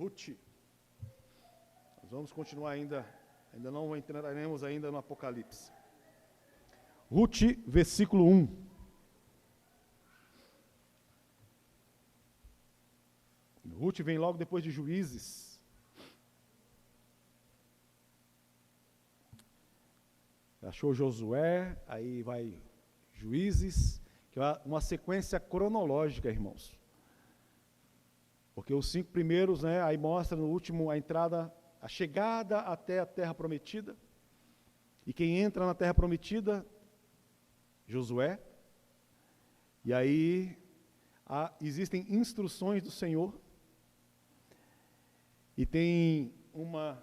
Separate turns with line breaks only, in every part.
Ruth. Nós vamos continuar ainda não entraremos ainda no Apocalipse. Ruth, versículo 1. Ruth vem logo depois de Juízes. Achou Josué, aí vai Juízes, que é uma sequência cronológica, irmãos. Porque os 5 primeiros, aí mostra no último a entrada, a chegada até a terra prometida. E quem entra na terra prometida? Josué. E aí existem instruções do Senhor. E tem uma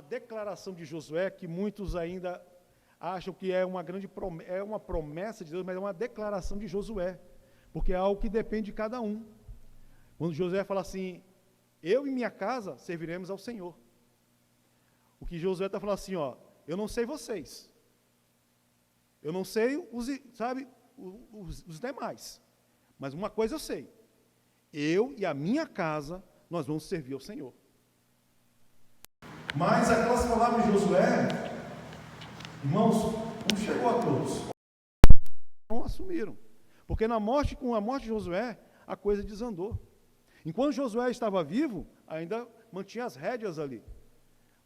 declaração de Josué que muitos ainda acham que é uma grande promessa de Deus, mas é uma declaração de Josué, porque é algo que depende de cada um. Quando Josué fala assim, eu e minha casa serviremos ao Senhor. O que Josué está falando assim, eu não sei vocês, eu não sei os demais, mas uma coisa eu sei, eu e a minha casa, nós vamos servir ao Senhor. Mas aquelas palavras de Josué, irmãos, não chegou a todos. Não assumiram. Porque com a morte de Josué, a coisa desandou. Enquanto Josué estava vivo, ainda mantinha as rédeas ali.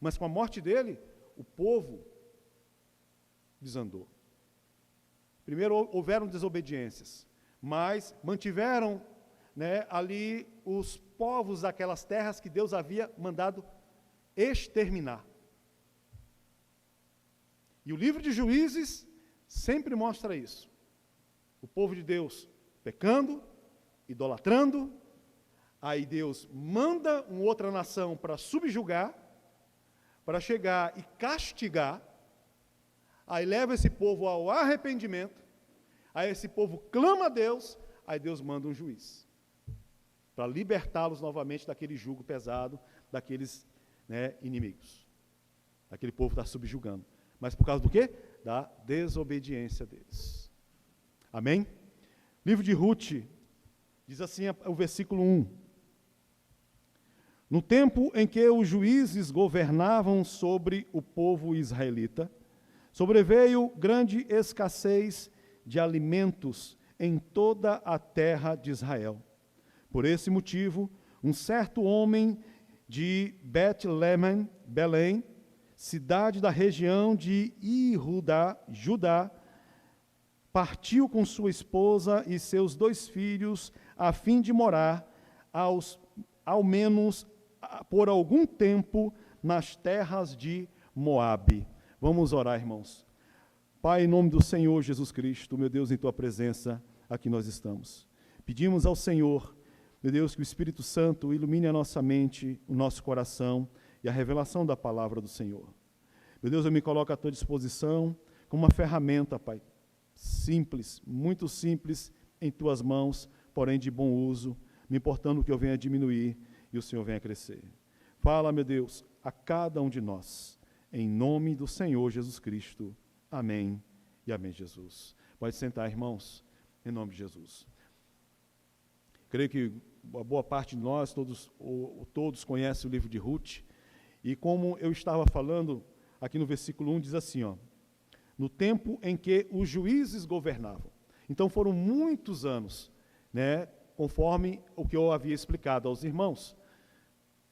Mas com a morte dele, o povo desandou. Primeiro houveram desobediências, mas mantiveram ali os povos daquelas terras que Deus havia mandado exterminar. E o livro de Juízes sempre mostra isso. O povo de Deus pecando, idolatrando, aí Deus manda uma outra nação para subjugar, para chegar e castigar, aí leva esse povo ao arrependimento, aí esse povo clama a Deus, aí Deus manda um juiz, para libertá-los novamente daquele jugo pesado, daqueles inimigos. Aquele povo está subjugando. Mas por causa do quê? Da desobediência deles. Amém? Livro de Ruth, diz assim o versículo 1. No tempo em que os juízes governavam sobre o povo israelita, sobreveio grande escassez de alimentos em toda a terra de Israel. Por esse motivo, um certo homem de Belém, cidade da região de Judá, partiu com sua esposa e seus 2 filhos, a fim de morar, ao menos por algum tempo, nas terras de Moabe. Vamos orar, irmãos. Pai, em nome do Senhor Jesus Cristo, meu Deus, em Tua presença, aqui nós estamos. Pedimos ao Senhor, meu Deus, que o Espírito Santo ilumine a nossa mente, o nosso coração e a revelação da palavra do Senhor. Meu Deus, eu me coloco à Tua disposição como uma ferramenta, Pai, simples, muito simples, em Tuas mãos, porém de bom uso, me importando que eu venha diminuir e o Senhor venha crescer. Fala, meu Deus, a cada um de nós, em nome do Senhor Jesus Cristo. Amém e amém, Jesus. Pode sentar, irmãos, em nome de Jesus. Creio que a boa parte de nós, todos conhecem o livro de Ruth, e como eu estava falando, aqui no versículo 1 diz assim, no tempo em que os juízes governavam. Então foram muitos anos, conforme o que eu havia explicado aos irmãos.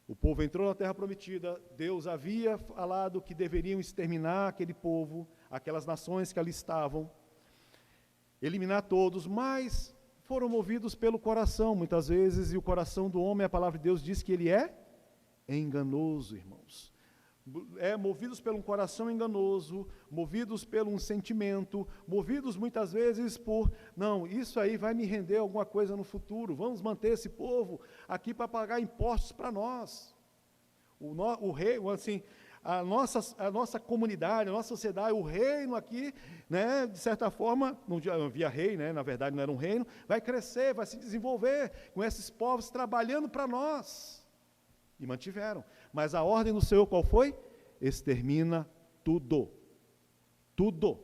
O povo entrou na terra prometida, Deus havia falado que deveriam exterminar aquele povo, aquelas nações que ali estavam, eliminar todos, mas foram movidos pelo coração, muitas vezes, e o coração do homem, a palavra de Deus diz que ele é enganoso, irmãos. Movidos por um coração enganoso, movidos por um sentimento, movidos muitas vezes por, não, isso aí vai me render alguma coisa no futuro, vamos manter esse povo aqui para pagar impostos para nós. O rei, assim, a nossa comunidade, a nossa sociedade, o reino aqui, de certa forma, não havia rei, na verdade não era um reino, vai crescer, vai se desenvolver, com esses povos trabalhando para nós. E mantiveram. Mas a ordem do Senhor qual foi? Extermina tudo. Tudo.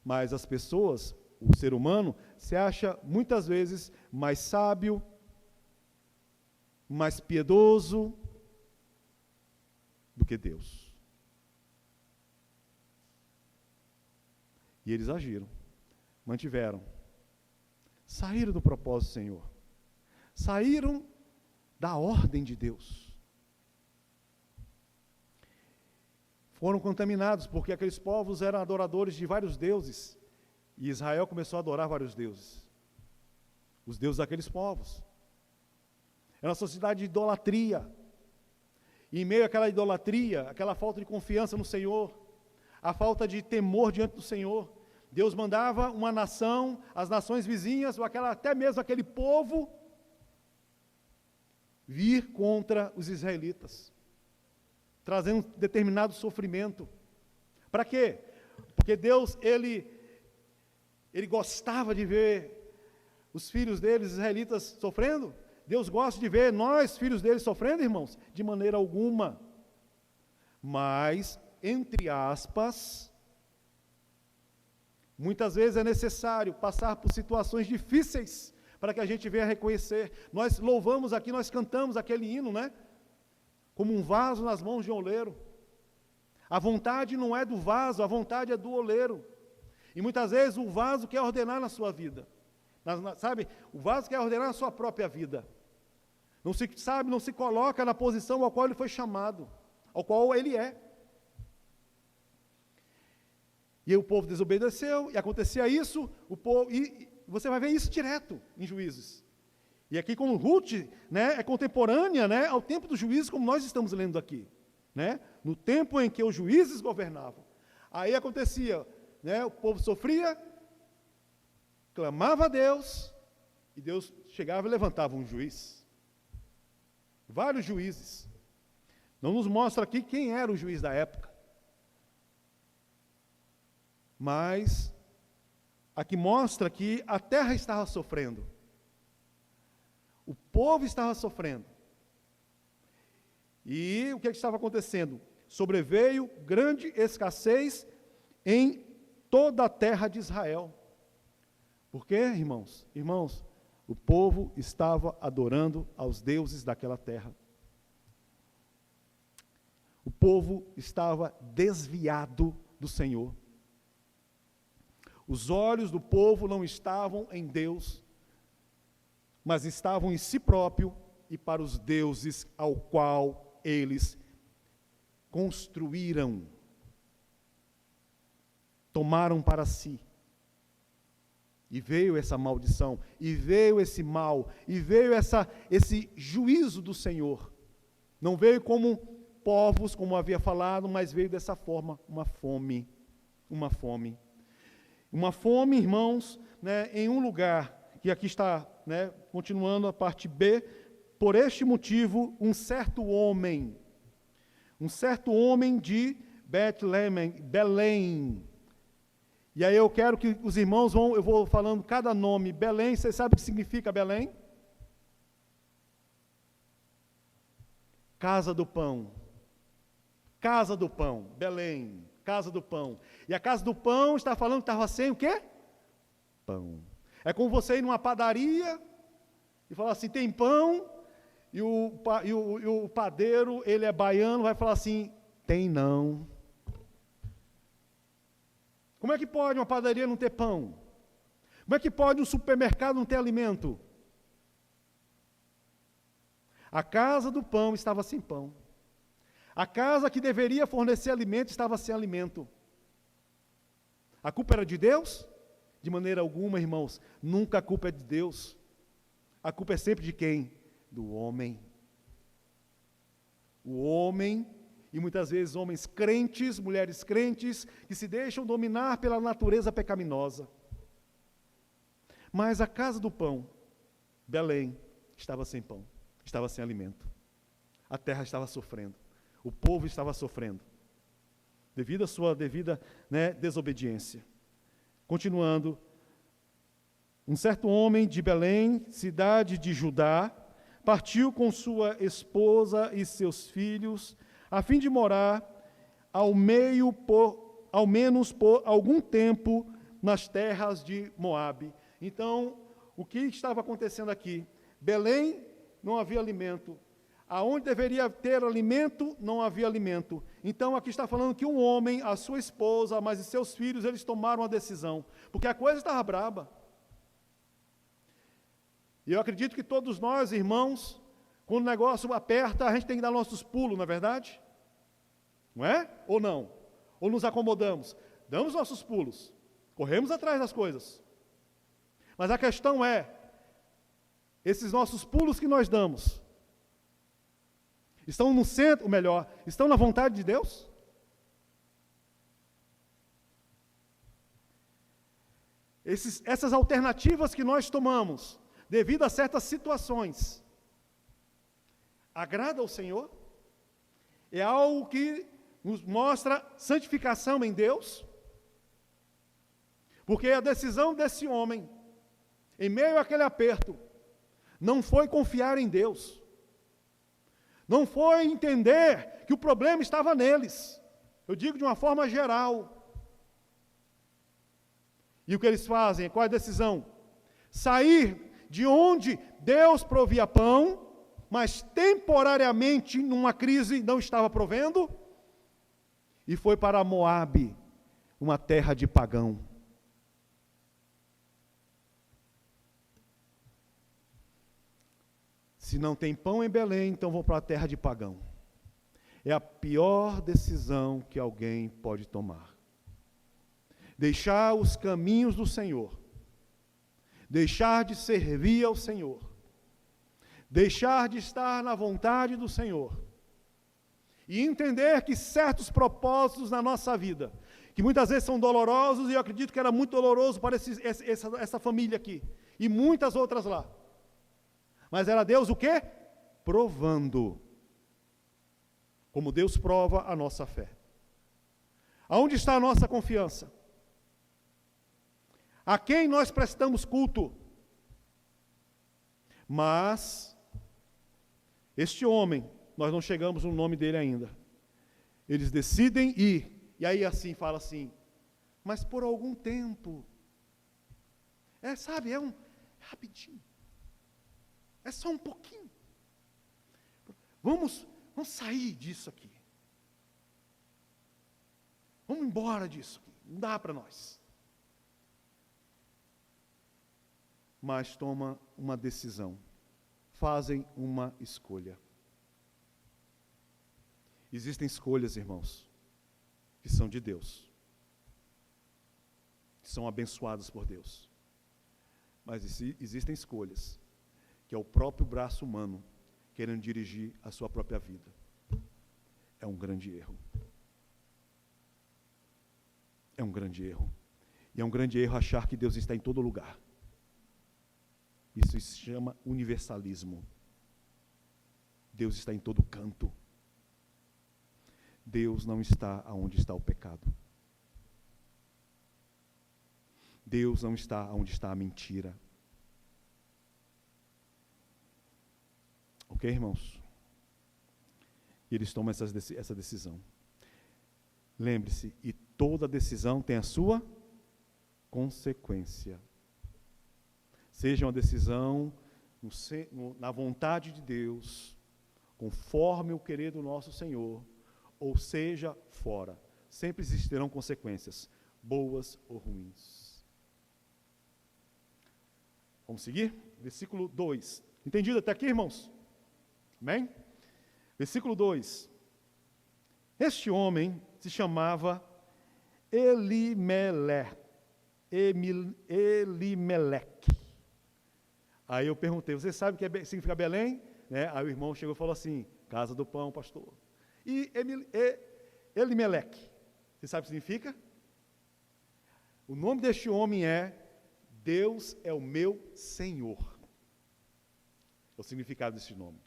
Mas as pessoas, o ser humano, se acha muitas vezes mais sábio, mais piedoso do que Deus. E eles agiram, mantiveram, saíram do propósito do Senhor, saíram da ordem de Deus. Foram contaminados, porque aqueles povos eram adoradores de vários deuses, e Israel começou a adorar vários deuses, os deuses daqueles povos. Era uma sociedade de idolatria, e em meio àquela idolatria, aquela falta de confiança no Senhor, a falta de temor diante do Senhor, Deus mandava uma nação, as nações vizinhas, ou até mesmo aquele povo, vir contra os israelitas, trazendo um determinado sofrimento. Para quê? Porque Deus, Ele gostava de ver os filhos deles, os israelitas, sofrendo. Deus gosta de ver nós, filhos deles, sofrendo, irmãos? De maneira alguma. Mas, entre aspas, muitas vezes é necessário passar por situações difíceis para que a gente venha reconhecer. Nós louvamos aqui, nós cantamos aquele hino, né? Como um vaso nas mãos de um oleiro. A vontade não é do vaso, a vontade é do oleiro. E muitas vezes o vaso quer ordenar na sua vida. Sabe? O vaso quer ordenar na sua própria vida. Não se coloca na posição ao qual ele foi chamado, ao qual ele é. E aí o povo desobedeceu, e acontecia isso, e você vai ver isso direto em Juízes. E aqui, como Ruth, né, é contemporânea, né, ao tempo dos juízes, como nós estamos lendo aqui, né, no tempo em que os juízes governavam. Aí acontecia, né, o povo sofria, clamava a Deus, e Deus chegava e levantava um juiz. Vários juízes. Não nos mostra aqui quem era o juiz da época. Mas aqui mostra que a terra estava sofrendo. O povo estava sofrendo. E o que estava acontecendo? Sobreveio grande escassez em toda a terra de Israel. Por quê, irmãos? Irmãos, o povo estava adorando aos deuses daquela terra. O povo estava desviado do Senhor. Os olhos do povo não estavam em Deus, mas estavam em si próprio e para os deuses ao qual eles construíram, tomaram para si. E veio essa maldição, e veio esse mal, e veio esse juízo do Senhor. Não veio como povos, como havia falado, mas veio dessa forma, uma fome. Uma fome. Uma fome, irmãos, né, em um lugar, que aqui está, né, continuando a parte B, por este motivo, um certo homem de Belém. E aí eu quero que os irmãos eu vou falando cada nome. Belém, você sabe o que significa Belém? Casa do pão. Casa do pão, Belém, casa do pão. E a casa do pão está falando que estava sem o quê? Pão. É como você ir numa padaria e falar assim, tem pão, e o padeiro, ele é baiano, vai falar assim, tem não. Como é que pode uma padaria não ter pão? Como é que pode um supermercado não ter alimento? A casa do pão estava sem pão. A casa que deveria fornecer alimento estava sem alimento. A culpa era de Deus? De maneira alguma, irmãos. Nunca a culpa é de Deus. A culpa é sempre de quem? Do homem. O homem, e muitas vezes homens crentes, mulheres crentes, que se deixam dominar pela natureza pecaminosa. Mas a casa do pão, Belém, estava sem pão, estava sem alimento. A terra estava sofrendo. O povo estava sofrendo, devido à sua devida, né, desobediência. Continuando, um certo homem de Belém, cidade de Judá, partiu com sua esposa e seus filhos, a fim de morar ao menos por algum tempo nas terras de Moabe. Então, o que estava acontecendo aqui? Belém não havia alimento. Aonde deveria ter alimento, não havia alimento. Então, aqui está falando que um homem, a sua esposa, mas e seus filhos, eles tomaram a decisão. Porque a coisa estava braba. E eu acredito que todos nós, irmãos, quando o negócio aperta, a gente tem que dar nossos pulos, não é verdade? Não é? Ou não? Ou nos acomodamos? Damos nossos pulos. Corremos atrás das coisas. Mas a questão é, esses nossos pulos que nós damos, estão no centro, ou melhor, estão na vontade de Deus? Essas alternativas que nós tomamos, devido a certas situações, agrada ao Senhor? É algo que nos mostra santificação em Deus? Porque a decisão desse homem, em meio àquele aperto, não foi confiar em Deus. Não foi entender que o problema estava neles. Eu digo de uma forma geral. E o que eles fazem? Qual é a decisão? Sair de onde Deus provia pão, mas temporariamente, numa crise, não estava provendo, e foi para Moabe, uma terra de pagão. Se não tem pão em Belém, então vão para a terra de pagão. É a pior decisão que alguém pode tomar. Deixar os caminhos do Senhor. Deixar de servir ao Senhor. Deixar de estar na vontade do Senhor. E entender que certos propósitos na nossa vida, que muitas vezes são dolorosos, e eu acredito que era muito doloroso para essa família aqui, e muitas outras lá. Mas era Deus o quê? Provando. Como Deus prova a nossa fé. Aonde está a nossa confiança? A quem nós prestamos culto? Mas, este homem, nós não chegamos no nome dele ainda. Eles decidem ir. E aí assim, fala assim, mas por algum tempo. Sabe, rapidinho. É só um pouquinho. Vamos sair disso aqui. Vamos embora disso aqui. Não dá para nós. Mas toma uma decisão. Fazem uma escolha. Existem escolhas, irmãos, que são de Deus. Que são abençoadas por Deus. Mas existem escolhas que é o próprio braço humano querendo dirigir a sua própria vida. É um grande erro. É um grande erro. E é um grande erro achar que Deus está em todo lugar. Isso se chama universalismo. Deus está em todo canto. Deus não está onde está o pecado. Deus não está onde está a mentira. Ok, irmãos? E eles tomam essa decisão. Lembre-se, e toda decisão tem a sua consequência. Seja uma decisão na vontade de Deus, conforme o querer do nosso Senhor, ou seja, fora. Sempre existirão consequências, boas ou ruins. Vamos seguir? Versículo 2. Entendido até aqui, irmãos? Amém? Versículo 2. Este homem se chamava Elimeleque. Aí eu perguntei, você sabe o que significa Belém? Aí o irmão chegou e falou assim, casa do pão, pastor. E Elimeleque, você sabe o que significa? O nome deste homem é Deus é o meu Senhor. É o significado desse nome.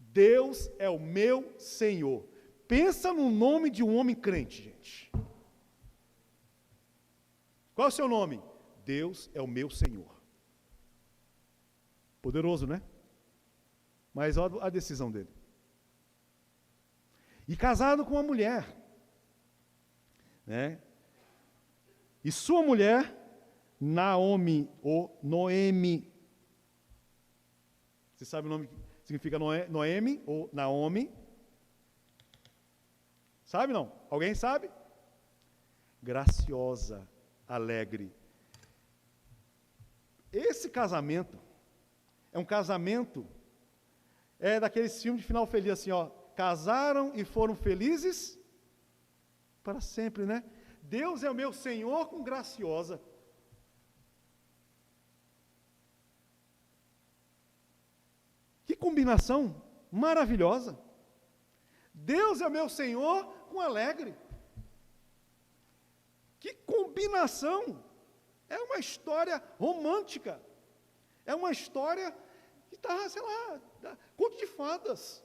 Deus é o meu Senhor. Pensa no nome de um homem crente, gente. Qual é o seu nome? Deus é o meu Senhor. Poderoso, né? Mas olha a decisão dele. E casado com uma mulher, né? E sua mulher, Naomi, ou Noemi, Você sabe o nome que significa Noemi ou Naomi? Sabe não? Alguém sabe? Graciosa, alegre. Esse casamento é um casamento, daqueles filmes de final feliz, assim, ó, casaram e foram felizes para sempre, né? Deus é o meu Senhor com Graciosa. Que combinação maravilhosa. Deus é o meu Senhor com Alegre. Que combinação. É uma história romântica. É uma história que está, sei lá, conto de fadas.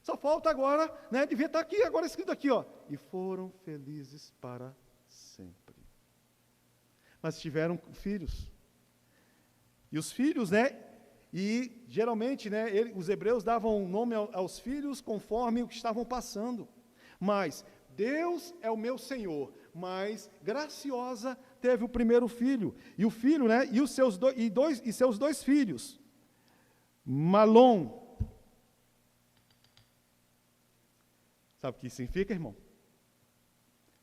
Só falta agora, né, devia estar aqui, agora escrito aqui, ó. E foram felizes para sempre. Mas tiveram filhos. E os filhos, né, e geralmente, né, os hebreus davam nome aos filhos conforme o que estavam passando. Mas Deus é o meu Senhor, mas Graciosa teve o primeiro filho, e o filho, né, e seus dois filhos, Malom. Sabe o que significa, irmão?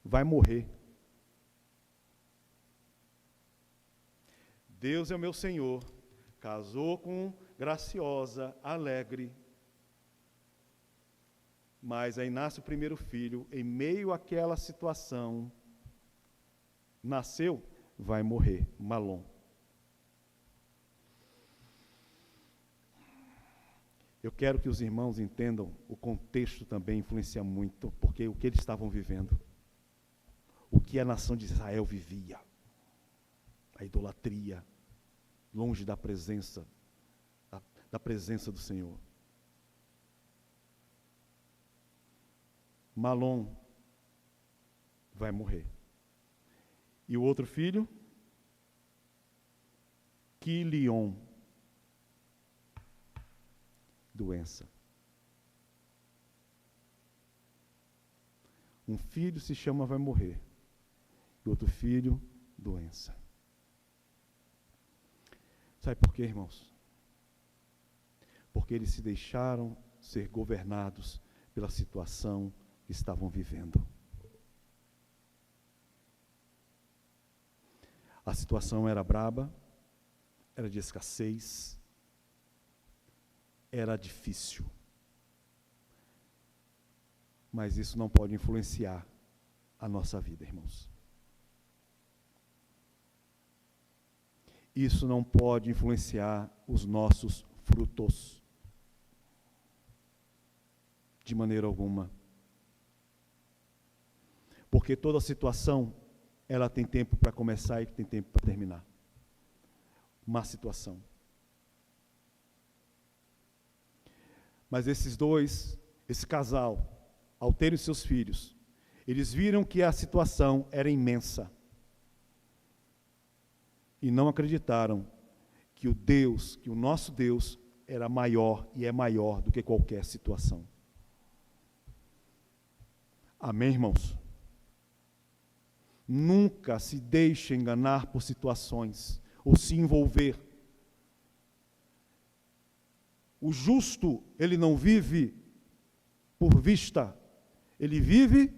Vai morrer. Deus é o meu Senhor, casou com Graciosa, Alegre, mas aí nasce o primeiro filho, em meio àquela situação, nasceu, vai morrer, Malom. Eu quero que os irmãos entendam, o contexto também influencia muito, porque o que eles estavam vivendo, o que a nação de Israel vivia, a idolatria, longe da presença do Senhor. Malom vai morrer. E o outro filho, Quilion, doença. Um filho se chama vai morrer. E outro filho, doença. Sabe por quê, irmãos? Porque eles se deixaram ser governados pela situação que estavam vivendo. A situação era braba, era de escassez, era difícil. Mas isso não pode influenciar a nossa vida, irmãos. Isso não pode influenciar os nossos frutos. De maneira alguma. Porque toda situação, ela tem tempo para começar e tem tempo para terminar. Uma situação. Mas esse casal, ao terem seus filhos, eles viram que a situação era imensa. E não acreditaram que o nosso Deus era maior e é maior do que qualquer situação. Amém, irmãos? Nunca se deixe enganar por situações ou se envolver. O justo, ele não vive por vista, ele vive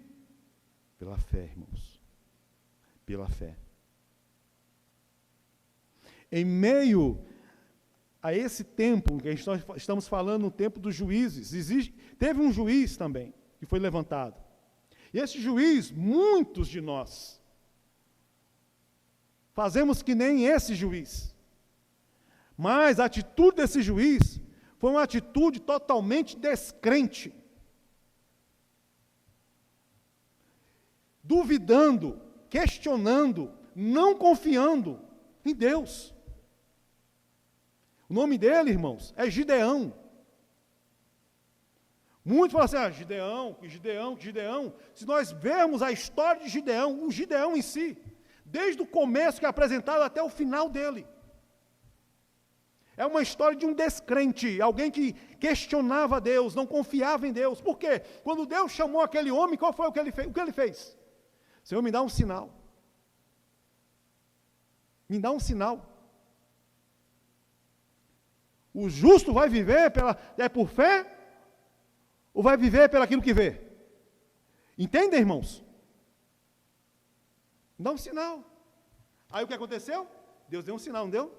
pela fé, irmãos. Pela fé. Em meio a esse tempo, que nós estamos falando no tempo dos juízes, teve um juiz também, que foi levantado. E esse juiz, muitos de nós, fazemos que nem esse juiz. Mas a atitude desse juiz foi uma atitude totalmente descrente. Duvidando, questionando, não confiando em Deus. O nome dele, irmãos, é Gideão. Muitos falam assim, Gideão. Se nós vermos a história de Gideão, o Gideão em si, desde o começo que é apresentado até o final dele, é uma história de um descrente, alguém que questionava Deus, não confiava em Deus. Por quê? Quando Deus chamou aquele homem, qual foi o que ele fez? O que ele fez? Senhor, me dá um sinal. Me dá um sinal. O justo vai viver por fé? Ou vai viver pelo aquilo que vê? Entendem, irmãos? Dá um sinal. Aí o que aconteceu? Deus deu um sinal, não deu?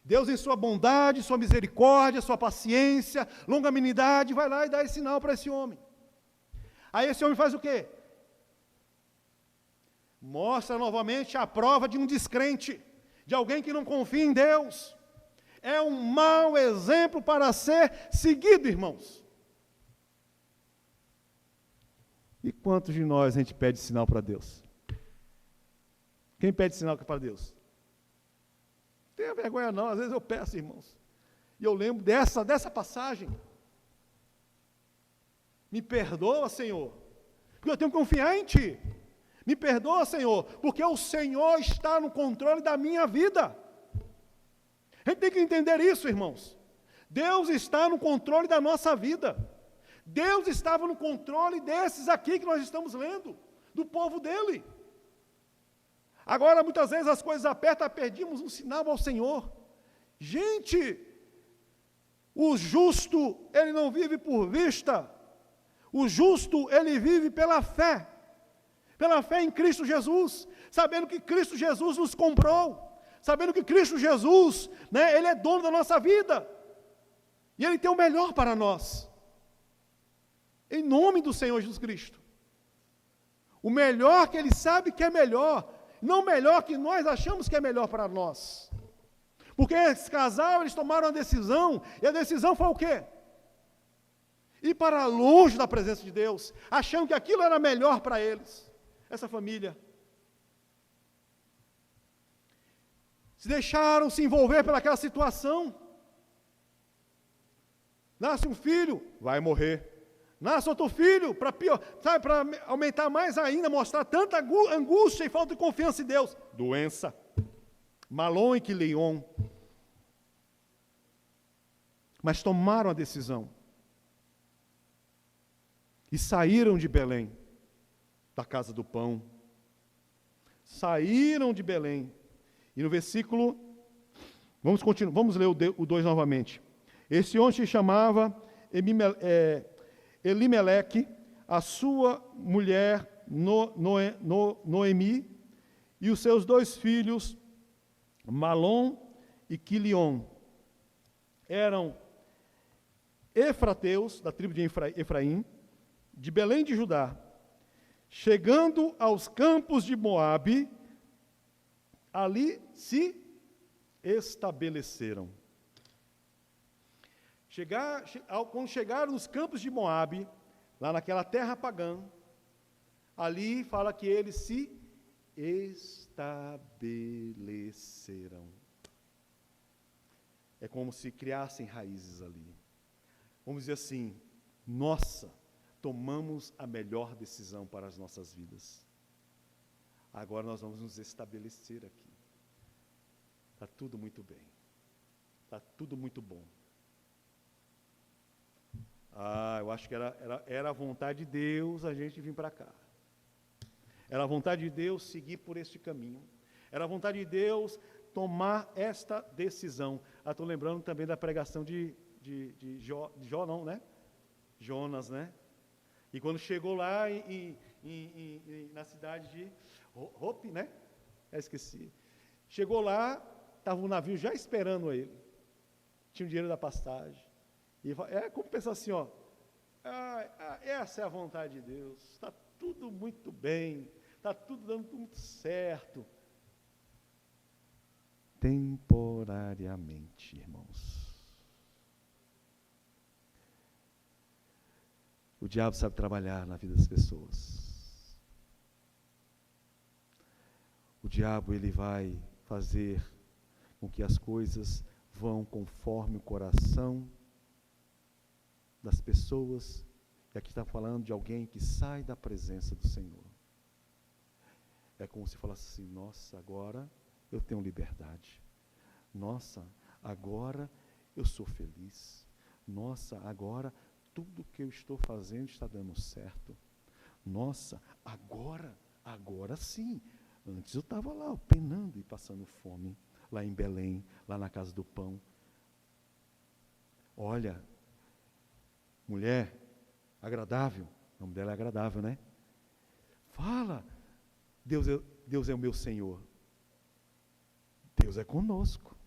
Deus, em sua bondade, sua misericórdia, sua paciência, longanimidade, vai lá e dá esse sinal para esse homem. Aí esse homem faz o quê? Mostra novamente a prova de um descrente, de alguém que não confia em Deus. É um mau exemplo para ser seguido, irmãos. E quantos de nós a gente pede sinal para Deus? Quem pede sinal para Deus? Não tenha vergonha não, às vezes eu peço, irmãos. E eu lembro dessa passagem. Me perdoa, Senhor, porque eu tenho que confiar em Ti. Me perdoa, Senhor, porque o Senhor está no controle da minha vida. A gente tem que entender isso, irmãos. Deus está no controle da nossa vida. Deus estava no controle desses aqui que nós estamos lendo, do povo dele. Agora, muitas vezes as coisas apertam, perdemos um sinal ao Senhor. Gente, o justo, ele não vive por vista. O justo, ele vive pela fé em Cristo Jesus, sabendo que Cristo Jesus nos comprou, sabendo que Cristo Jesus, ele é dono da nossa vida, e Ele tem o melhor para nós, em nome do Senhor Jesus Cristo, o melhor que Ele sabe que é melhor, não o melhor que nós achamos que é melhor para nós, porque esse casal, eles tomaram uma decisão, e a decisão foi o quê? Ir para longe da presença de Deus, achando que aquilo era melhor para eles. Essa família se deixaram se envolver pelaquela situação. Nasce um filho, vai morrer. Nasce outro filho, para aumentar mais ainda, mostrar tanta angústia e falta de confiança em Deus. Doença. Malom e Quilion. Mas tomaram a decisão. E saíram de Belém, da casa do pão. Saíram de Belém. E no versículo, vamos continuar, vamos ler o 2 novamente. Esse homem se chamava Elimeleque, a sua mulher Noemi, e os seus 2 filhos, Malom e Quilion. Eram efrateus, da tribo de Efraim, de Belém de Judá. Chegando aos campos de Moabe, ali se estabeleceram. Quando chegaram nos campos de Moabe, lá naquela terra pagã, ali fala que eles se estabeleceram. É como se criassem raízes ali. Vamos dizer assim, nossa, tomamos a melhor decisão para as nossas vidas. Agora nós vamos nos estabelecer aqui. Está tudo muito bem. Está tudo muito bom. Eu acho que era a vontade de Deus a gente vir para cá. Era a vontade de Deus seguir por este caminho. Era a vontade de Deus tomar esta decisão. Estou lembrando também da pregação de Jonas, né? E quando chegou lá na cidade de Hope, né? Esqueci. Chegou lá, estava um navio já esperando ele. Tinha o dinheiro da passagem. E é como pensar assim, essa é a vontade de Deus. Está tudo muito bem. Está tudo dando muito certo. Temporariamente, irmãos. O diabo sabe trabalhar na vida das pessoas. O diabo, ele vai fazer com que as coisas vão conforme o coração das pessoas. E aqui está falando de alguém que sai da presença do Senhor. É como se falasse assim, nossa, agora eu tenho liberdade. Nossa, agora eu sou feliz. Nossa, agora tudo que eu estou fazendo está dando certo. Nossa, agora sim. Antes eu estava lá, penando e passando fome, lá em Belém, lá na casa do pão. olha, mulher agradável, o nome dela é agradável, né? Fala, Deus é o meu Senhor. Deus é conosco.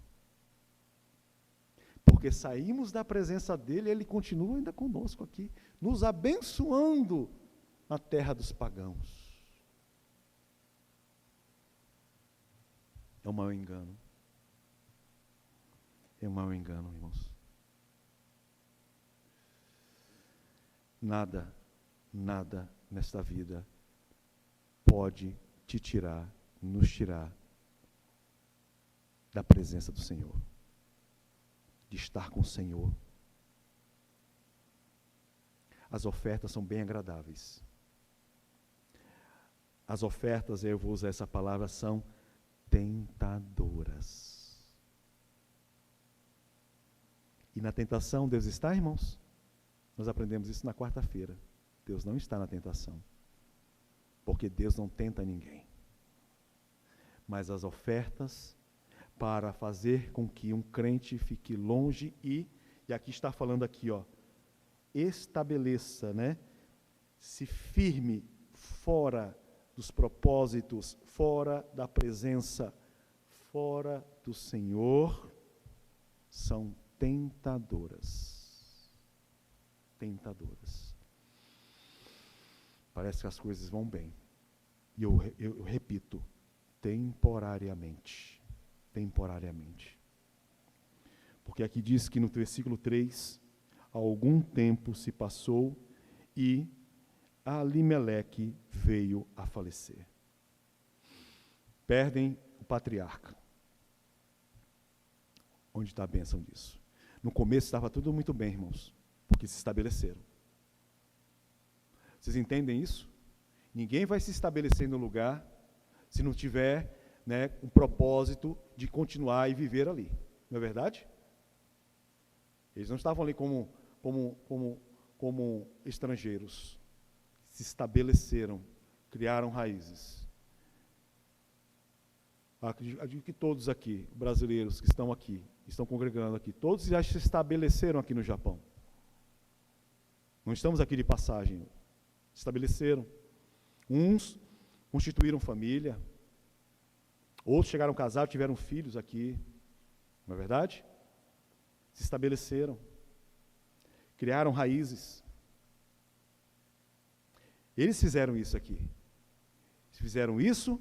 Porque saímos da presença dele, ele continua ainda conosco aqui, nos abençoando na terra dos pagãos. É um mau engano. É um mau engano, irmãos. Nada nesta vida pode te tirar, nos tirar da presença do Senhor, de estar com o Senhor. As ofertas são bem agradáveis. As ofertas, eu vou usar essa palavra, são tentadoras. E na tentação Deus está, irmãos? Nós aprendemos isso na quarta-feira. Deus não está na tentação, porque Deus não tenta ninguém. Mas as ofertas, para fazer com que um crente fique longe e aqui está falando aqui, estabeleça, né? Se firme fora dos propósitos, fora da presença, fora do Senhor, são tentadoras. Tentadoras. Parece que as coisas vão bem. E eu repito, temporariamente. Temporariamente. Porque aqui diz que no versículo 3, algum tempo se passou e Alimeleque veio a falecer. Perdem o patriarca. Onde está a bênção disso? No começo estava tudo muito bem, irmãos, porque se estabeleceram. Vocês entendem isso? Ninguém vai se estabelecer no lugar se não tiver, né, um propósito de continuar e viver ali. Não é verdade? Eles não estavam ali como estrangeiros. Se estabeleceram, criaram raízes. Acredito que todos aqui, brasileiros que estão aqui, estão congregando aqui, todos já se estabeleceram aqui no Japão. Não estamos aqui de passagem. Se estabeleceram. Uns constituíram família, outros chegaram casados, tiveram filhos aqui. Não é verdade? Se estabeleceram. Criaram raízes. Eles fizeram isso aqui. Fizeram isso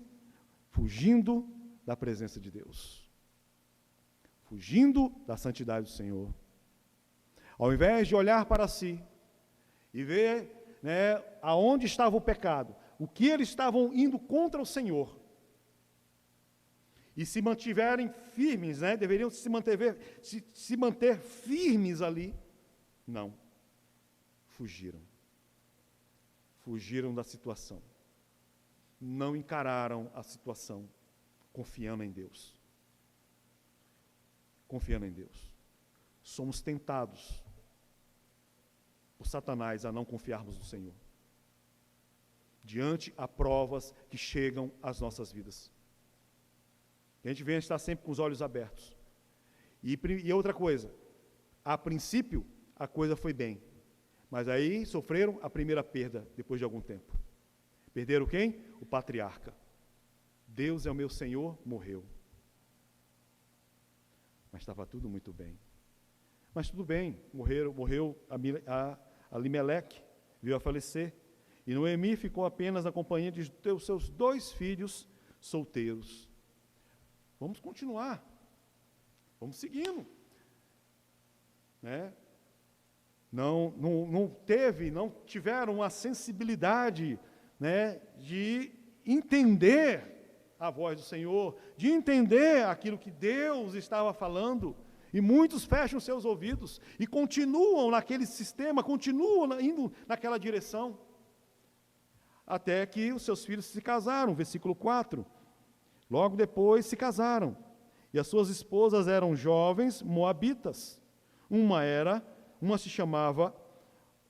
fugindo da presença de Deus. Fugindo da santidade do Senhor. Ao invés de olhar para si e ver, né, aonde estava o pecado, o que eles estavam indo contra o Senhor, e se mantiverem firmes, né, deveriam se manter firmes ali, não, fugiram da situação, não encararam a situação, confiando em Deus. Confiando em Deus. Somos tentados por Satanás a não confiarmos no Senhor, diante a provas que chegam às nossas vidas. E a gente vem estar sempre com os olhos abertos. E outra coisa, a princípio a coisa foi bem, mas aí sofreram a primeira perda depois de algum tempo. Perderam quem? O patriarca. Deus é o meu Senhor, morreu. Mas estava tudo muito bem. Mas tudo bem, morreu Alimeleque, veio a falecer. E Noemi ficou apenas na companhia de seus 2 filhos solteiros. Vamos continuar. Vamos seguindo. Né? Não tiveram a sensibilidade, né, de entender a voz do Senhor, de entender aquilo que Deus estava falando, e muitos fecham seus ouvidos e continuam naquele sistema, continuam indo naquela direção, até que os seus filhos se casaram, versículo 4, logo depois se casaram, e as suas esposas eram jovens moabitas, uma se chamava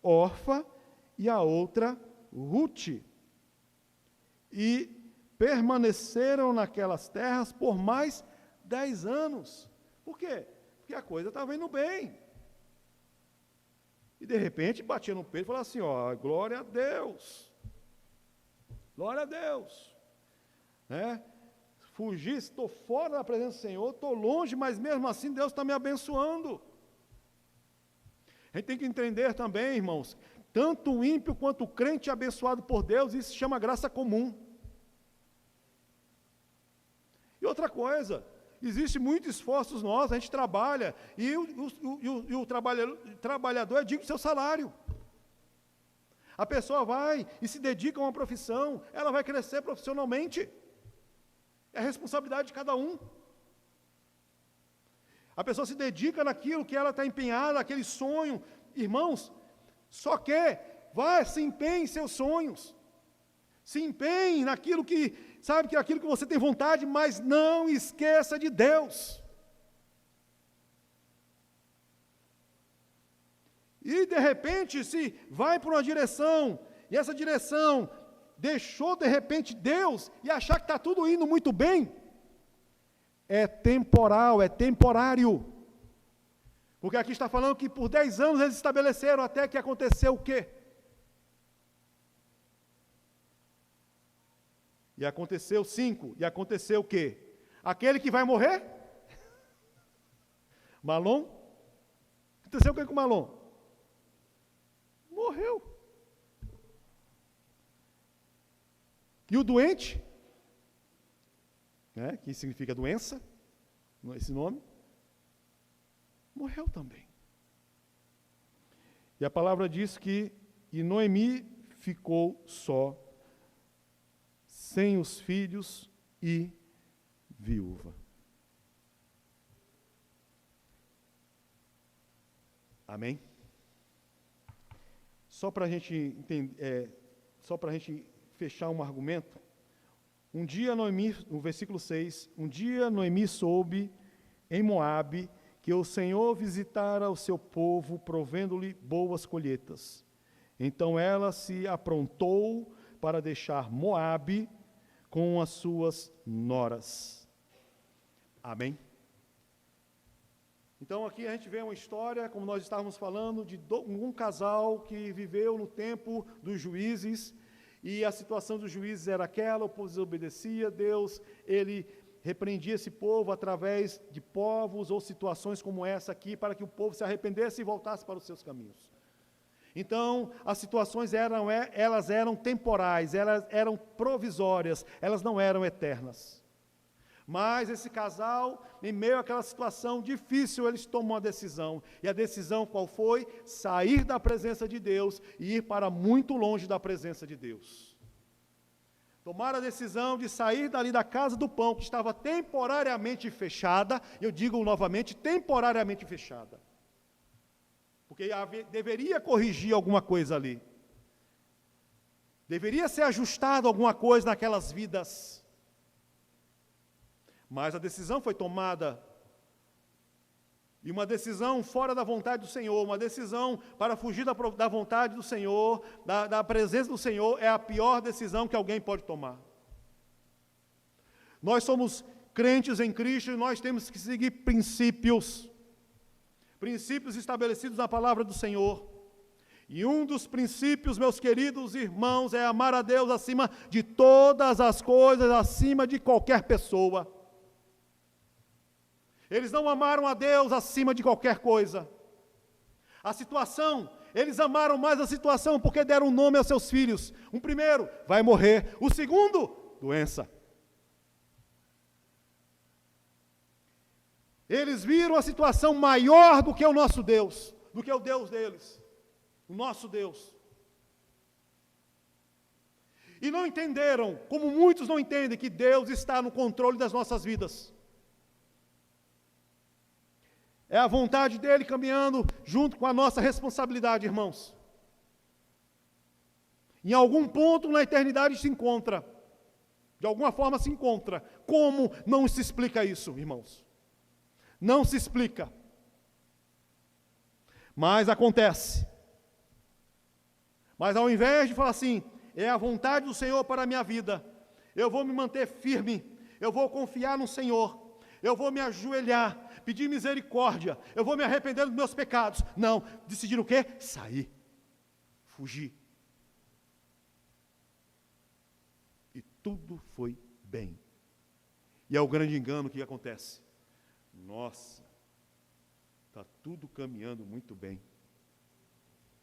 Orfa e a outra Rute, e permaneceram naquelas terras por mais 10 anos. Por quê? Porque a coisa estava indo bem. E de repente batia no peito e falava assim, ó, glória a Deus. Glória a Deus. Né? Fugir, estou fora da presença do Senhor, estou longe, mas mesmo assim Deus está me abençoando. A gente tem que entender também, irmãos, tanto o ímpio quanto o crente é abençoado por Deus, isso se chama graça comum. E outra coisa, existe muito esforço nosso, a gente trabalha, e o trabalhador é digno do seu salário. A pessoa vai e se dedica a uma profissão, ela vai crescer profissionalmente. É a responsabilidade de cada um. A pessoa se dedica naquilo que ela está empenhada, naquele sonho. Irmãos, só que se empenhe em seus sonhos. Se empenhe naquilo que, sabe, que aquilo que você tem vontade, mas não esqueça de Deus. E de repente, se vai para uma direção, e essa direção deixou de repente Deus, e achar que está tudo indo muito bem, é temporal, é temporário. Porque aqui está falando que por 10 anos eles estabeleceram até que aconteceu o quê? E aconteceu 5, e aconteceu o quê? Aquele que vai morrer? Malom? Aconteceu o que com Malom? Morreu. E o doente, né, que significa doença, esse nome, morreu também. E a palavra diz que Noemi ficou só, sem os filhos e viúva. Amém? Só para a gente entender, só para a gente fechar um argumento, um dia Noemi, no versículo 6, um dia Noemi soube em Moabe que o Senhor visitara o seu povo, provendo-lhe boas colheitas. Então ela se aprontou para deixar Moabe com as suas noras. Amém? Então aqui a gente vê uma história, como nós estávamos falando, de um casal que viveu no tempo dos juízes, e a situação dos juízes era aquela, o povo desobedecia, Deus, ele repreendia esse povo através de povos ou situações como essa aqui, para que o povo se arrependesse e voltasse para os seus caminhos. Então, as situações elas eram temporais, elas eram provisórias, elas não eram eternas. Mas esse casal, em meio àquela situação difícil, eles tomam uma decisão. E a decisão qual foi? Sair da presença de Deus e ir para muito longe da presença de Deus. Tomaram a decisão de sair dali da casa do pão, que estava temporariamente fechada, eu digo novamente, temporariamente fechada. Porque deveria corrigir alguma coisa ali. Deveria ser ajustado alguma coisa naquelas vidas. Mas a decisão foi tomada, e uma decisão fora da vontade do Senhor, uma decisão para fugir da vontade do Senhor, da presença do Senhor, é a pior decisão que alguém pode tomar. Nós somos crentes em Cristo e nós temos que seguir princípios estabelecidos na palavra do Senhor. E um dos princípios, meus queridos irmãos, é amar a Deus acima de todas as coisas, acima de qualquer pessoa. Eles não amaram a Deus acima de qualquer coisa. A situação, eles amaram mais a situação porque deram nome aos seus filhos. O primeiro vai morrer, o segundo, doença. Eles viram a situação maior do que o nosso Deus, do que o Deus deles, o nosso Deus. E não entenderam, como muitos não entendem, que Deus está no controle das nossas vidas. É a vontade dele caminhando junto com a nossa responsabilidade, irmãos. Em algum ponto na eternidade se encontra. De alguma forma se encontra. Como não se explica isso, irmãos? Não se explica. Mas acontece. Mas ao invés de falar assim, é a vontade do Senhor para a minha vida, eu vou me manter firme, eu vou confiar no Senhor, eu vou me ajoelhar, pedir misericórdia, eu vou me arrepender dos meus pecados. Não, decidiram o quê? Sair, fugir. E tudo foi bem. E é o grande engano que acontece. Nossa, está tudo caminhando muito bem.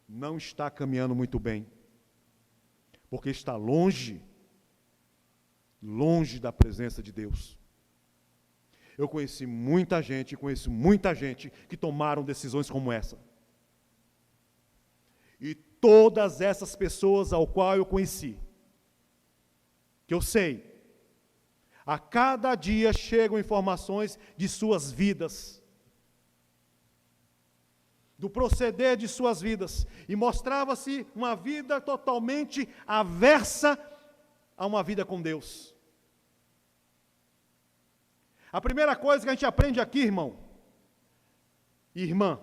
Não está caminhando muito bem, porque está longe da presença de Deus. Eu conheço muita gente que tomaram decisões como essa. E todas essas pessoas ao qual eu conheci, que eu sei, a cada dia chegam informações de suas vidas, do proceder de suas vidas, e mostrava-se uma vida totalmente aversa a uma vida com Deus. A primeira coisa que a gente aprende aqui, irmão e irmã,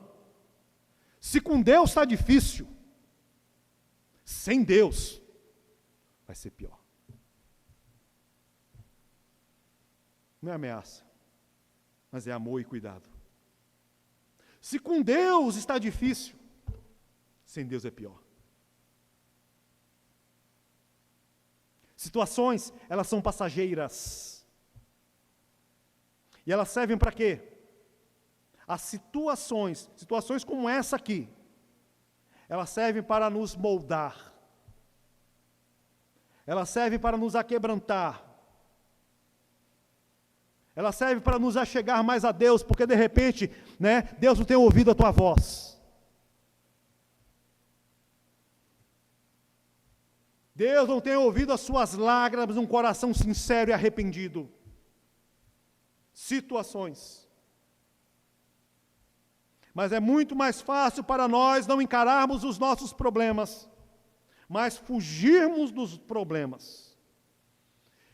se com Deus está difícil, sem Deus vai ser pior. Não é ameaça, mas é amor e cuidado. Se com Deus está difícil, sem Deus é pior. Situações, elas são passageiras. E elas servem para quê? As situações como essa aqui, elas servem para nos moldar. Elas servem para nos aquebrantar. Ela serve para nos achegar mais a Deus, porque de repente, Deus não tem ouvido a tua voz. Deus não tem ouvido as suas lágrimas, um coração sincero e arrependido. Situações. Mas é muito mais fácil para nós não encararmos os nossos problemas, mas fugirmos dos problemas.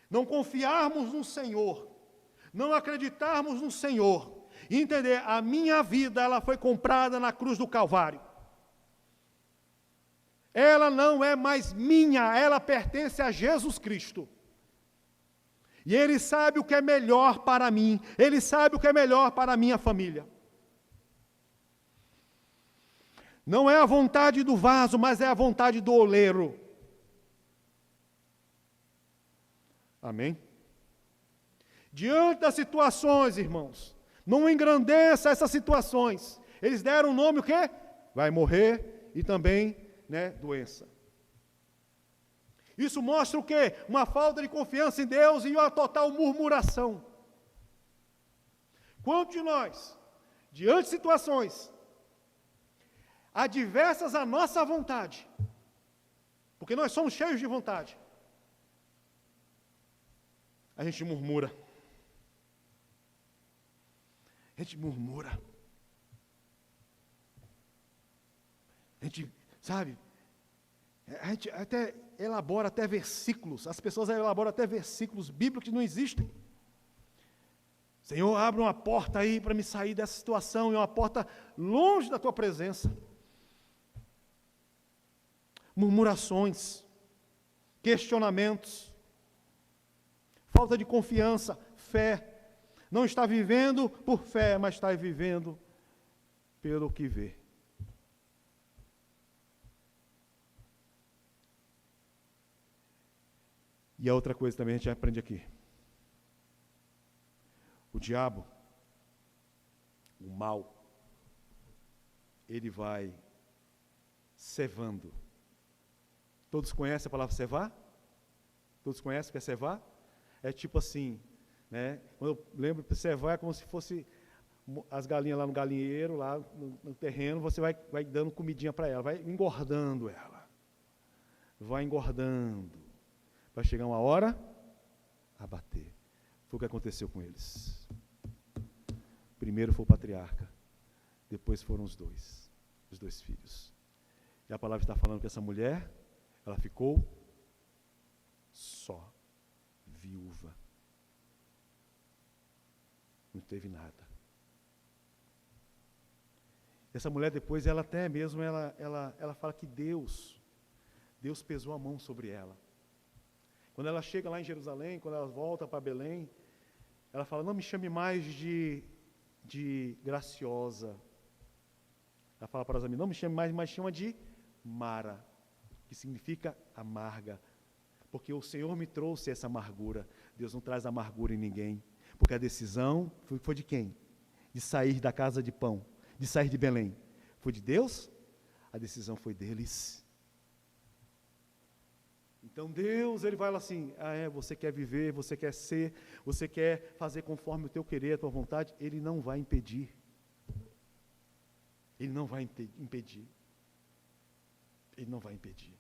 Não confiarmos no Senhor. Não acreditarmos no Senhor, e entender, a minha vida, ela foi comprada na cruz do Calvário. Ela não é mais minha, ela pertence a Jesus Cristo. E Ele sabe o que é melhor para mim, Ele sabe o que é melhor para a minha família. Não é a vontade do vaso, mas é a vontade do oleiro. Amém? Diante das situações, irmãos, não engrandeça essas situações. Eles deram o nome o quê? Vai morrer e também, doença. Isso mostra o quê? Uma falta de confiança em Deus e uma total murmuração. Quantos de nós, diante de situações adversas à nossa vontade, porque nós somos cheios de vontade, a gente murmura. A gente murmura. A gente, sabe, a gente até elabora até versículos, as pessoas elaboram até versículos bíblicos que não existem. Senhor, abre uma porta aí para me sair dessa situação, e uma porta longe da tua presença. Murmurações, questionamentos, falta de confiança, fé. Não está vivendo por fé, mas está vivendo pelo que vê. E a outra coisa também a gente aprende aqui. O diabo, o mal, ele vai cevando. Todos conhecem a palavra cevar? Todos conhecem o que é cevar? É tipo assim, quando eu lembro de cevar, é como se fosse as galinhas lá no galinheiro, lá no terreno, você vai dando comidinha para ela, vai engordando ela. Vai engordando. Vai chegar uma hora a bater. Foi o que aconteceu com eles. Primeiro foi o patriarca, depois foram os dois filhos. E a palavra está falando que essa mulher, ela ficou só, viúva. Não teve nada. Essa mulher depois, ela até mesmo, ela fala que Deus pesou a mão sobre ela. Quando ela chega lá em Jerusalém, quando ela volta para Belém, ela fala, não me chame mais de de graciosa. Ela fala para as amigas, não me chame mais, mas chama de Mara, que significa amarga. Porque o Senhor me trouxe essa amargura. Deus não traz amargura em ninguém. Porque a decisão foi de quem? De sair da casa de pão, de sair de Belém. Foi de Deus? A decisão foi deles. Então Deus, Ele vai lá assim, você quer viver, você quer ser, você quer fazer conforme o teu querer, a tua vontade, Ele não vai impedir. Ele não vai impedir. Ele não vai impedir.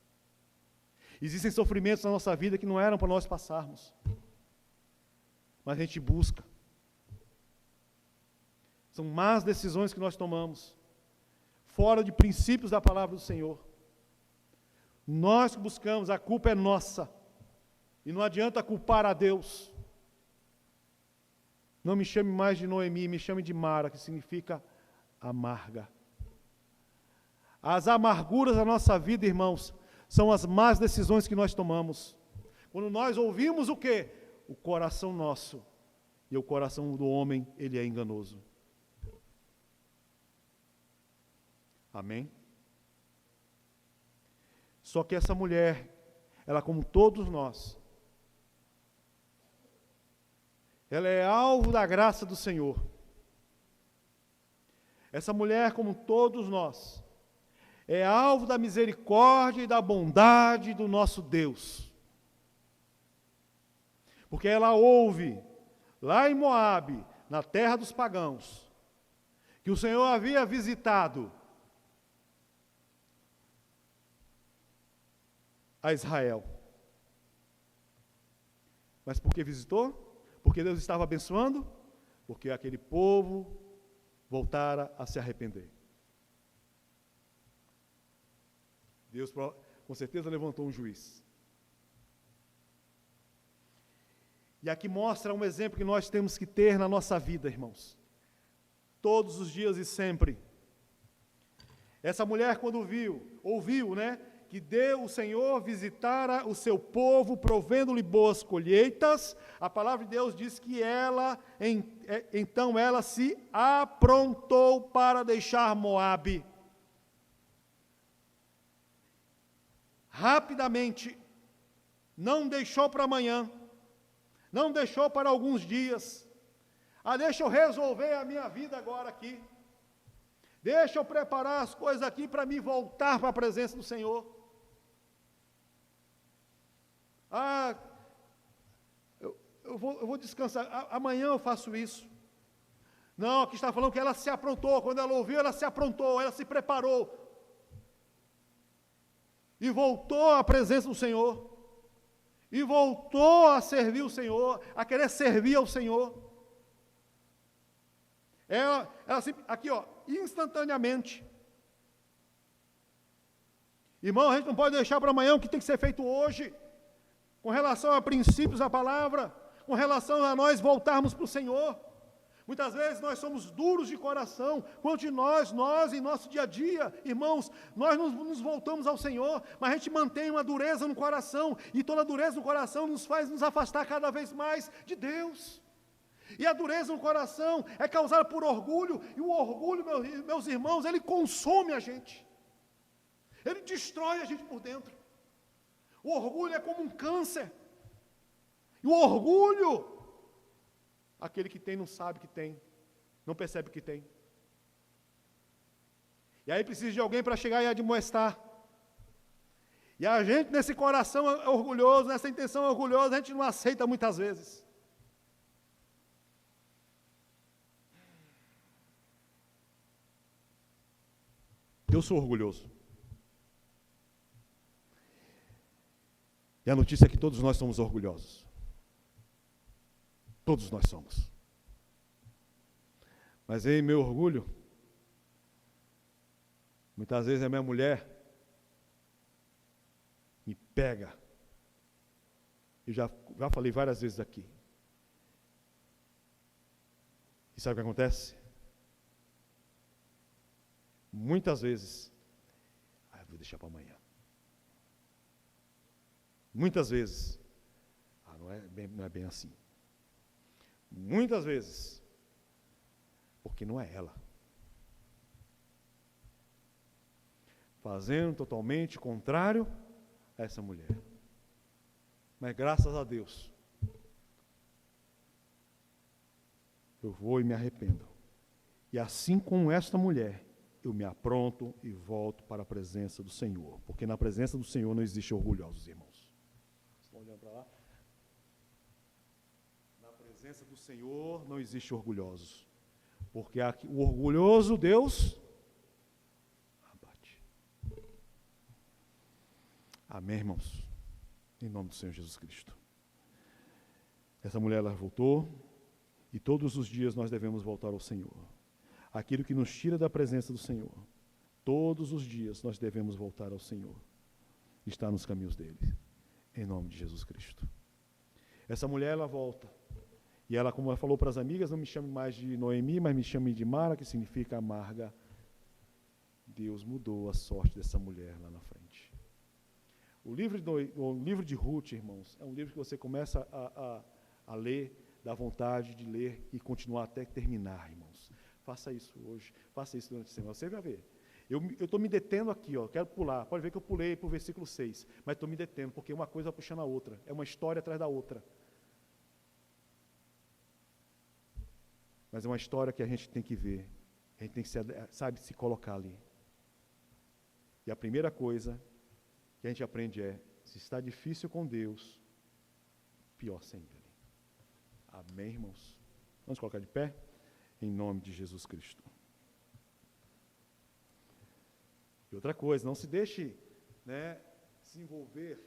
Existem sofrimentos na nossa vida que não eram para nós passarmos, mas a gente busca. São más decisões que nós tomamos, fora de princípios da palavra do Senhor. Nós que buscamos, a culpa é nossa, e não adianta culpar a Deus. Não me chame mais de Noemi, me chame de Mara, que significa amarga. As amarguras da nossa vida, irmãos, são as más decisões que nós tomamos. Quando nós ouvimos o quê? O coração nosso. E o coração do homem, ele é enganoso. Amém? Só que essa mulher, ela como todos nós, ela é alvo da graça do Senhor. Essa mulher, como todos nós, é alvo da misericórdia e da bondade do nosso Deus. Porque ela ouve, lá em Moabe, na terra dos pagãos, que o Senhor havia visitado a Israel. Mas por que visitou? Porque Deus estava abençoando? Porque aquele povo voltara a se arrepender. Deus, com certeza, levantou um juiz. E aqui mostra um exemplo que nós temos que ter na nossa vida, irmãos. Todos os dias e sempre. Essa mulher, quando ouviu, que o Senhor visitara o seu povo, provendo-lhe boas colheitas, a palavra de Deus diz que então ela se aprontou para deixar Moabe. Rapidamente, não deixou para amanhã, não deixou para alguns dias. Deixa eu resolver a minha vida agora aqui. Deixa eu preparar as coisas aqui para me voltar para a presença do Senhor. Eu vou descansar, amanhã eu faço isso. Não, aqui está falando que ela se aprontou, quando ela ouviu, ela se aprontou, ela se preparou. E voltou à presença do Senhor. E voltou a servir o Senhor, a querer servir ao Senhor. Ela aqui, instantaneamente. Irmão, a gente não pode deixar para amanhã o que tem que ser feito hoje, com relação a princípios da palavra, com relação a nós voltarmos para o Senhor. Muitas vezes nós somos duros de coração, quanto de nós em nosso dia a dia, irmãos, nós nos voltamos ao Senhor, mas a gente mantém uma dureza no coração, e toda dureza no coração nos faz nos afastar cada vez mais de Deus. E a dureza no coração é causada por orgulho, e o orgulho, meus irmãos, ele consome a gente, ele destrói a gente por dentro. O orgulho é como um câncer, e o orgulho, aquele que tem não sabe que tem, não percebe que tem. E aí precisa de alguém para chegar e admoestar. E a gente, nesse coração orgulhoso, nessa intenção orgulhosa, a gente não aceita muitas vezes. Eu sou orgulhoso. E a notícia é que todos nós somos orgulhosos. Todos nós somos. Mas aí, meu orgulho, muitas vezes a minha mulher me pega. Eu já falei várias vezes aqui. E sabe o que acontece? Muitas vezes, vou deixar para amanhã. Muitas vezes, não é bem assim. Muitas vezes, porque não é ela. Fazendo totalmente contrário a essa mulher. Mas graças a Deus, eu vou e me arrependo. E assim como esta mulher, eu me apronto e volto para a presença do Senhor. Porque na presença do Senhor não existe orgulhosos, irmãos. Estão olhando para lá? Na presença do Senhor não existe orgulhosos. Porque o orgulhoso Deus abate. Amém, irmãos? Em nome do Senhor Jesus Cristo. Essa mulher, ela voltou, e todos os dias nós devemos voltar ao Senhor. Aquilo que nos tira da presença do Senhor, todos os dias nós devemos voltar ao Senhor. Está nos caminhos dele, em nome de Jesus Cristo. Essa mulher, ela volta. E ela, como ela falou para as amigas, não me chame mais de Noemi, mas me chame de Mara, que significa amarga. Deus mudou a sorte dessa mulher lá na frente. O livro de Ruth, irmãos, é um livro que você começa a ler, dá vontade de ler e continuar até terminar, irmãos. Faça isso hoje, faça isso durante a semana. Você vai ver. Eu estou me detendo aqui, quero pular. Pode ver que eu pulei para o versículo 6, mas estou me detendo, porque uma coisa vai puxando a outra. É uma história atrás da outra. Mas é uma história que a gente tem que ver. A gente tem que, se colocar ali. E a primeira coisa que a gente aprende é, se está difícil com Deus, pior sem Ele. Amém, irmãos? Vamos colocar de pé? Em nome de Jesus Cristo. E outra coisa, não se deixe, se envolver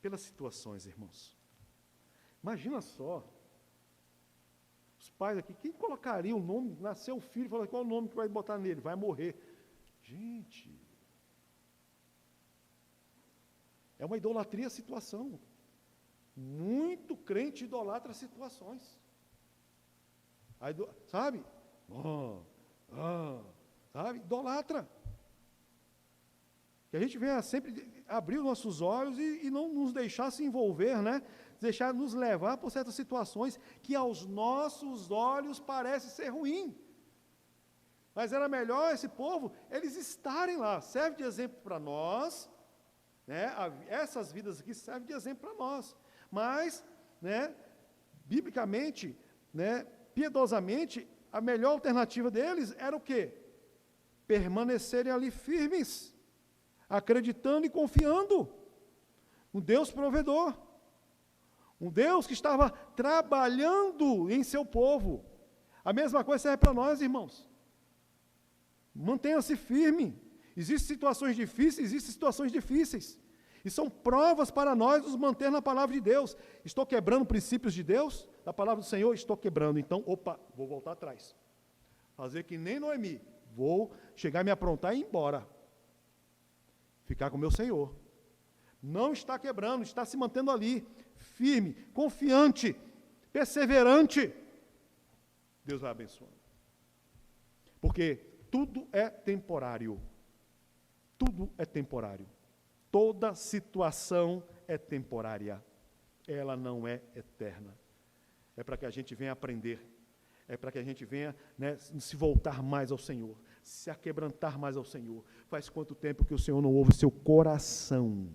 pelas situações, irmãos. Imagina só, os pais aqui, quem colocaria o nome, nasceu o filho, fala, qual é o nome que vai botar nele? Vai morrer. Gente, é uma idolatria a situação. Muito crente idolatra situações. Sabe? Sabe? Idolatra. Que a gente venha sempre abrir os nossos olhos e não nos deixar se envolver, deixar nos levar por certas situações que aos nossos olhos parece ser ruim. Mas era melhor esse povo, eles estarem lá. Serve de exemplo para nós, essas vidas aqui servem de exemplo para nós. Mas, biblicamente, piedosamente, a melhor alternativa deles era o quê? Permanecerem ali firmes, acreditando e confiando no Deus provedor, um Deus que estava trabalhando em seu povo. A mesma coisa serve para nós, irmãos. Mantenha-se firme. Existem situações difíceis, e são provas para nós nos manter na palavra de Deus. Estou quebrando princípios de Deus, da palavra do Senhor, estou quebrando. Então, vou voltar atrás. Fazer que nem Noemi, vou chegar, me aprontar e ir embora. Ficar com o meu Senhor. Não está quebrando, está se mantendo ali, firme, confiante, perseverante. Deus vai abençoando. Porque tudo é temporário. Tudo é temporário. Toda situação é temporária. Ela não é eterna. É para que a gente venha aprender. É para que a gente venha se voltar mais ao Senhor. Se aquebrantar mais ao Senhor. Faz quanto tempo que o Senhor não ouve o seu coração?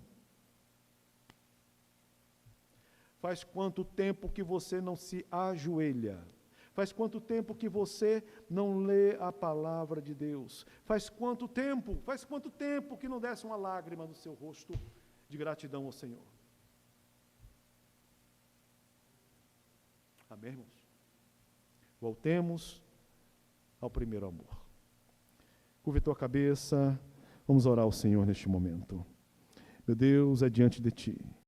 Faz quanto tempo que você não se ajoelha? Faz quanto tempo que você não lê a palavra de Deus? Faz quanto tempo que não desce uma lágrima no seu rosto de gratidão ao Senhor? Amém, irmãos? Voltemos ao primeiro amor. Curve tua cabeça, vamos orar ao Senhor neste momento. Meu Deus, é diante de Ti.